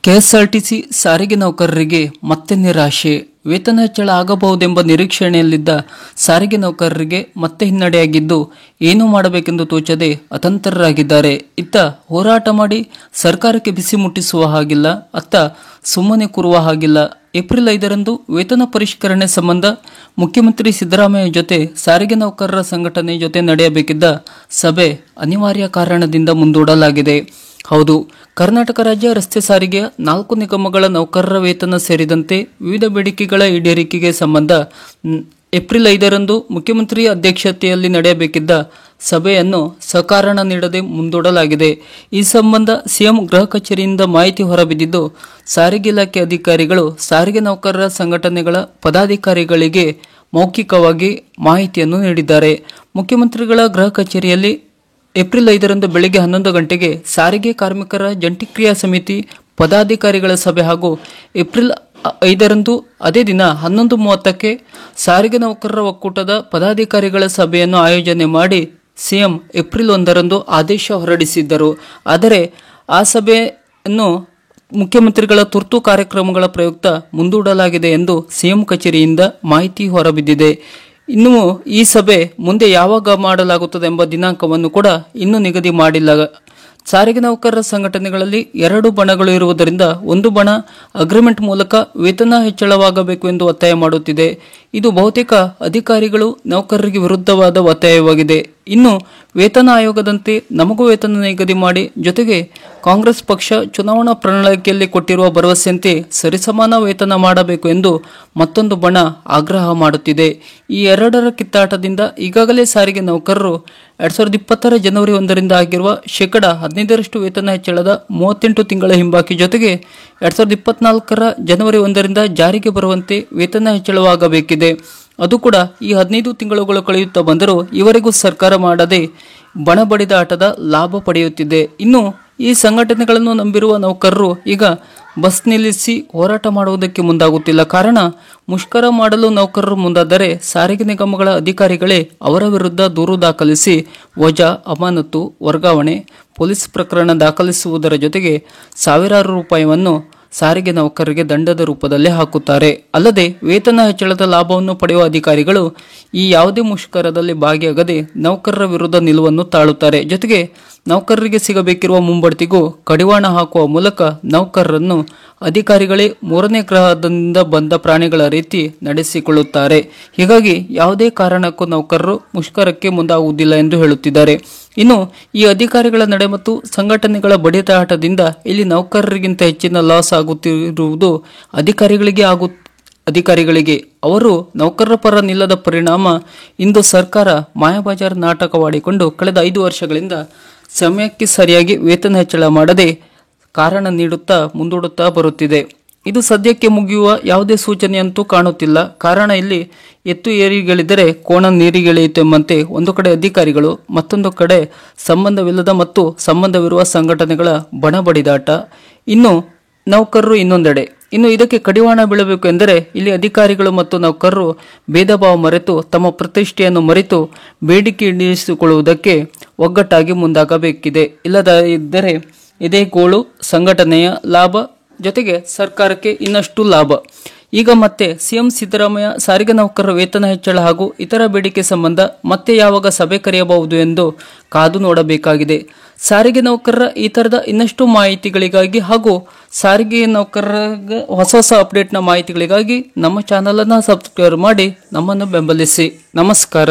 KSRTC ಸಾರಿಗೆ ನೌಕರರಿಗೆ ಮತ್ತೆ ನಿರಾಶೆ. ವೇತನ ಹೆಚ್ಚಳ ಆಗಬಹುದೆಂಬ ನಿರೀಕ್ಷಣೆಯಲ್ಲಿದ್ದ ಸಾರಿಗೆ ನೌಕರರಿಗೆ ಮತ್ತೆ ಹಿನ್ನಡೆಯಾಗಿದ್ದು, ಏನು ಮಾಡಬೇಕೆಂದು ತೋಚದೆ ಅತಂತ್ರರಾಗಿದ್ದಾರೆ. ಇತ್ತ ಹೋರಾಟ ಮಾಡಿ ಸರ್ಕಾರಕ್ಕೆ ಬಿಸಿ ಮುಟ್ಟಿಸುವ ಹಾಗಿಲ್ಲ, ಅತ್ತ ಸುಮ್ಮನೆ ಕೂರುವ ಹಾಗಿಲ್ಲ. ಏಪ್ರಿಲ್ 5ರಂದು ವೇತನ ಪರಿಷ್ಕರಣೆ ಸಂಬಂಧ ಮುಖ್ಯಮಂತ್ರಿ ಸಿದ್ದರಾಮಯ್ಯ ಜೊತೆ ಸಾರಿಗೆ ನೌಕರರ ಸಂಘಟನೆ ಜೊತೆ ನಡೆಯಬೇಕಿದ್ದ ಸಭೆ ಅನಿವಾರ್ಯ ಕಾರಣದಿಂದ ಮುಂದೂಡಲಾಗಿದೆ. ಹೌದು, ಕರ್ನಾಟಕ ರಾಜ್ಯ ರಸ್ತೆ ಸಾರಿಗೆಯ 4 ನಿಗಮಗಳ ನೌಕರರ ವೇತನ ಸೇರಿದಂತೆ ವಿವಿಧ ಬೇಡಿಕೆಗಳ ಈಡೇರಿಕೆಗೆ ಸಂಬಂಧ ಏಪ್ರಿಲ್ 5ರಂದು ಮುಖ್ಯಮಂತ್ರಿ ಅಧ್ಯಕ್ಷತೆಯಲ್ಲಿ ನಡೆಯಬೇಕಿದ್ದ ಸಭೆಯನ್ನು ಸಕಾರಣ ನೀಡದೆ ಮುಂದೂಡಲಾಗಿದೆ. ಈ ಸಂಬಂಧ ಸಿಎಂ ಗೃಹ ಕಚೇರಿಯಿಂದ ಮಾಹಿತಿ ಹೊರಬಿದ್ದಿದ್ದು, ಸಾರಿಗೆ ಇಲಾಖೆ ಅಧಿಕಾರಿಗಳು ಸಾರಿಗೆ ನೌಕರರ ಸಂಘಟನೆಗಳ ಪದಾಧಿಕಾರಿಗಳಿಗೆ ಮೌಖಿಕವಾಗಿ ಮಾಹಿತಿಯನ್ನು ನೀಡಿದ್ದಾರೆ. ಮುಖ್ಯಮಂತ್ರಿಗಳ ಗೃಹ ಕಚೇರಿಯಲ್ಲಿ ಏಪ್ರಿಲ್ 5ರಂದು ಬೆಳಗ್ಗೆ 11 ಗಂಟೆಗೆ ಸಾರಿಗೆ ಕಾರ್ಮಿಕರ ಜಂಟಿ ಕ್ರಿಯಾ ಸಮಿತಿ ಪದಾಧಿಕಾರಿಗಳ ಸಭೆ ಹಾಗೂ ಏಪ್ರಿಲ್ 5ರಂದು ಅದೇ ದಿನ 11:30ಕ್ಕೆ ಸಾರಿಗೆ ನೌಕರರ ಒಕ್ಕೂಟದ ಪದಾಧಿಕಾರಿಗಳ ಸಭೆಯನ್ನು ಆಯೋಜನೆ ಮಾಡಿ ಸಿಎಂ ಏಪ್ರಿಲ್ 1ರಂದು ಆದೇಶ ಹೊರಡಿಸಿದ್ದರು. ಆದರೆ ಆ ಸಭೆಯನ್ನು ಮುಖ್ಯಮಂತ್ರಿಗಳ ತುರ್ತು ಕಾರ್ಯಕ್ರಮಗಳ ಪ್ರಯುಕ್ತ ಮುಂದೂಡಲಾಗಿದೆ ಎಂದು ಸಿಎಂ ಕಚೇರಿಯಿಂದ ಮಾಹಿತಿ ಹೊರಬಿದ್ದಿದೆ. ಇನ್ನು ಈ ಸಭೆ ಮುಂದೆ ಯಾವಾಗ ಮಾಡಲಾಗುತ್ತದೆ ಎಂಬ ದಿನಾಂಕವನ್ನು ಕೂಡ ಇನ್ನೂ ನಿಗದಿ ಮಾಡಿಲ್ಲ. ಸಾರಿಗೆ ನೌಕರರ ಸಂಘಟನೆಗಳಲ್ಲಿ 2 ಬಣಗಳು ಇರುವುದರಿಂದ ಒಂದು ಬಣ ಅಗ್ರಿಮೆಂಟ್ ಮೂಲಕ ವೇತನ ಹೆಚ್ಚಳವಾಗಬೇಕು ಎಂದು ಒತ್ತಾಯ ಮಾಡುತ್ತಿದೆ. ಇದು ಬಹುತೇಕ ಅಧಿಕಾರಿಗಳು ನೌಕರರಿಗೆ ವಿರುದ್ಧವಾದ ಒತ್ತಾಯವಾಗಿದೆ. ಇನ್ನು ವೇತನ ಆಯೋಗದಂತೆ ನಮಗೂ ವೇತನ ನಿಗದಿ ಮಾಡಿ, ಜೊತೆಗೆ ಕಾಂಗ್ರೆಸ್ ಪಕ್ಷ ಚುನಾವಣಾ ಪ್ರಣಾಳಿಕೆಯಲ್ಲಿ ಕೊಟ್ಟಿರುವ ಭರವಸೆಯಂತೆ ಸರಿಸಮಾನ ವೇತನ ಮಾಡಬೇಕು ಎಂದು ಮತ್ತೊಂದು ಬಣ ಆಗ್ರಹ ಮಾಡುತ್ತಿದೆ. ಈ ಎರಡರ ಕಿತ್ತಾಟದಿಂದ ಈಗಾಗಲೇ ಸಾರಿಗೆ ನೌಕರರು 2020ರ ಜನವರಿ 1ರಿಂದ ಆಗಿರುವ %15 ವೇತನ ಹೆಚ್ಚಳದ 38 ತಿಂಗಳ ಹಿಂಬಾಕಿ, ಜೊತೆಗೆ 2024ರ ಜನವರಿ 1ರಿಂದ ಜಾರಿಗೆ ಬರುವಂತೆ ವೇತನ ಹೆಚ್ಚಳವಾಗಬೇಕಿದೆ. ಅದು ಕೂಡ ಈ 15 ತಿಂಗಳುಗಳು ಕಳೆಯುತ್ತಾ ಬಂದರೂ ಇವರೆಗೂ ಸರ್ಕಾರ ಮಾಡದೆ ಬಣ ಬಡಿದ ಆಟದ ಲಾಭ ಪಡೆಯುತ್ತಿದೆ. ಇನ್ನು ಈ ಸಂಘಟನೆಗಳನ್ನು ನಂಬಿರುವ ನೌಕರರು ಈಗ ಬಸ್ ನಿಲ್ಲಿಸಿ ಹೋರಾಟ ಮಾಡುವುದಕ್ಕೆ ಮುಂದಾಗುತ್ತಿಲ್ಲ. ಕಾರಣ, ಮುಷ್ಕರ ಮಾಡಲು ನೌಕರರು ಮುಂದಾದರೆ ಸಾರಿಗೆ ನಿಗಮಗಳ ಅಧಿಕಾರಿಗಳೇ ಅವರ ವಿರುದ್ಧ ದೂರು ದಾಖಲಿಸಿ ವಜಾ, ಅಮಾನತು, ವರ್ಗಾವಣೆ, ಪೊಲೀಸ್ ಪ್ರಕರಣ ದಾಖಲಿಸುವುದರ ಜೊತೆಗೆ ಸಾವಿರಾರು ರೂಪಾಯಿಯನ್ನು ಸಾರಿಗೆ ನೌಕರರಿಗೆ ದಂಡದ ರೂಪದಲ್ಲಿ ಹಾಕುತ್ತಾರೆ. ಅಲ್ಲದೆ ವೇತನ ಹೆಚ್ಚಳದ ಲಾಭವನ್ನು ಪಡೆಯುವ ಅಧಿಕಾರಿಗಳು ಈ ಯಾವುದೇ ಮುಷ್ಕರದಲ್ಲಿ ಭಾಗಿಯಾಗದೆ ನೌಕರರ ವಿರುದ್ಧ ನಿಲುವನ್ನು ತಾಳುತ್ತಾರೆ. ಜೊತೆಗೆ ನೌಕರರಿಗೆ ಸಿಗಬೇಕಿರುವ ಮುಂಬಡ್ತಿಗೂ ಕಡಿವಾಣ ಹಾಕುವ ಮೂಲಕ ನೌಕರರನ್ನು ಅಧಿಕಾರಿಗಳೇ 3ನೇ ಗ್ರಹದಿಂದ ಬಂದ ಪ್ರಾಣಿಗಳ ರೀತಿ ನಡೆಸಿಕೊಳ್ಳುತ್ತಾರೆ. ಹೀಗಾಗಿ ಯಾವುದೇ ಕಾರಣಕ್ಕೂ ನೌಕರರು ಮುಷ್ಕರಕ್ಕೆ ಮುಂದಾಗುವುದಿಲ್ಲ ಎಂದು ಹೇಳುತ್ತಿದ್ದಾರೆ. ಇನ್ನು ಈ ಅಧಿಕಾರಿಗಳ ನಡೆ ಮತ್ತು ಸಂಘಟನೆಗಳ ಬಡಿದಾಟದಿಂದ ಇಲ್ಲಿ ನೌಕರರಿಗಿಂತ ಹೆಚ್ಚಿನ ಲಾಸ್ ಆಗುತ್ತಿರುವುದು ಅಧಿಕಾರಿಗಳಿಗೆ. ಅವರು ನೌಕರರ ಪರ ನಿಲ್ಲದ ಪರಿಣಾಮ ಇಂದು ಸರ್ಕಾರ ಮಾಯಾಬಜಾರ್ ನಾಟಕವಾಡಿಕೊಂಡು ಕಳೆದ 5 ವರ್ಷಗಳಿಂದ ಸಮಯಕ್ಕೆ ಸರಿಯಾಗಿ ವೇತನ ಹೆಚ್ಚಳ ಮಾಡದೆ ಕಾರಣ ನೀಡುತ್ತಾ ಮುಂದೂಡುತ್ತಾ ಬರುತ್ತಿದೆ. ಇದು ಸದ್ಯಕ್ಕೆ ಮುಗಿಯುವ ಯಾವುದೇ ಸೂಚನೆಯಂತೂ ಕಾಣುತ್ತಿಲ್ಲ. ಕಾರಣ, ಇಲ್ಲಿ ಎತ್ತು ಏರಿಗಳಿದ್ದರೆ ಕೋಣ ನೀರಿಗೆಳೆಯಿತು ಎಂಬಂತೆ ಒಂದು ಕಡೆ ಅಧಿಕಾರಿಗಳು, ಮತ್ತೊಂದು ಕಡೆ ಸಂಬಂಧವಿಲ್ಲದ ಮತ್ತು ಸಂಬಂಧವಿರುವ ಸಂಘಟನೆಗಳ ಬಣ ಬಡಿದಾಟ, ಇನ್ನು ನೌಕರರು ಇನ್ನೊಂದೆಡೆ. ಇನ್ನು ಇದಕ್ಕೆ ಕಡಿವಾಣ ಬೀಳಬೇಕು ಎಂದರೆ ಇಲ್ಲಿ ಅಧಿಕಾರಿಗಳು ಮತ್ತು ನೌಕರರು ಭೇದ ಭಾವ ಮರೆತು ತಮ್ಮ ಪ್ರತಿಷ್ಠೆಯನ್ನು ಮರೆತು ಬೇಡಿಕೆ ಈಡೇರಿಸಿಕೊಳ್ಳುವುದಕ್ಕೆ ಒಗ್ಗಟ್ಟಾಗಿ ಮುಂದಾಗಬೇಕಿದೆ. ಇಲ್ಲದಿದ್ದರೆ ಇದೇ ಗೋಳು ಸಂಘಟನೆಯ ಲಾಭ, ಜೊತೆಗೆ ಸರ್ಕಾರಕ್ಕೆ ಇನ್ನಷ್ಟು ಲಾಭ. ಈಗ ಮತ್ತೆ ಸಿಎಂ ಸಿದ್ದರಾಮಯ್ಯ ಸಾರಿಗೆ ನೌಕರರ ವೇತನ ಹೆಚ್ಚಳ ಹಾಗೂ ಇತರ ಬೇಡಿಕೆ ಸಂಬಂಧ ಮತ್ತೆ ಯಾವಾಗ ಸಭೆ ಕರೆಯಬಹುದು ಎಂದು ಕಾದು ನೋಡಬೇಕಾಗಿದೆ. ಸಾರಿಗೆ ನೌಕರರ ಈ ತರದ ಇನ್ನಷ್ಟು ಮಾಹಿತಿಗಳಿಗಾಗಿ ಹಾಗೂ ಸಾರಿಗೆ ನೌಕರರ ಹೊಸ ಅಪ್ಡೇಟ್ನ ಮಾಹಿತಿಗಳಿಗಾಗಿ ನಮ್ಮ ಚಾನಲ್ ಅನ್ನು ಸಬ್ಸ್ಕ್ರೈಬ್ ಮಾಡಿ ನಮ್ಮನ್ನು ಬೆಂಬಲಿಸಿ. ನಮಸ್ಕಾರ.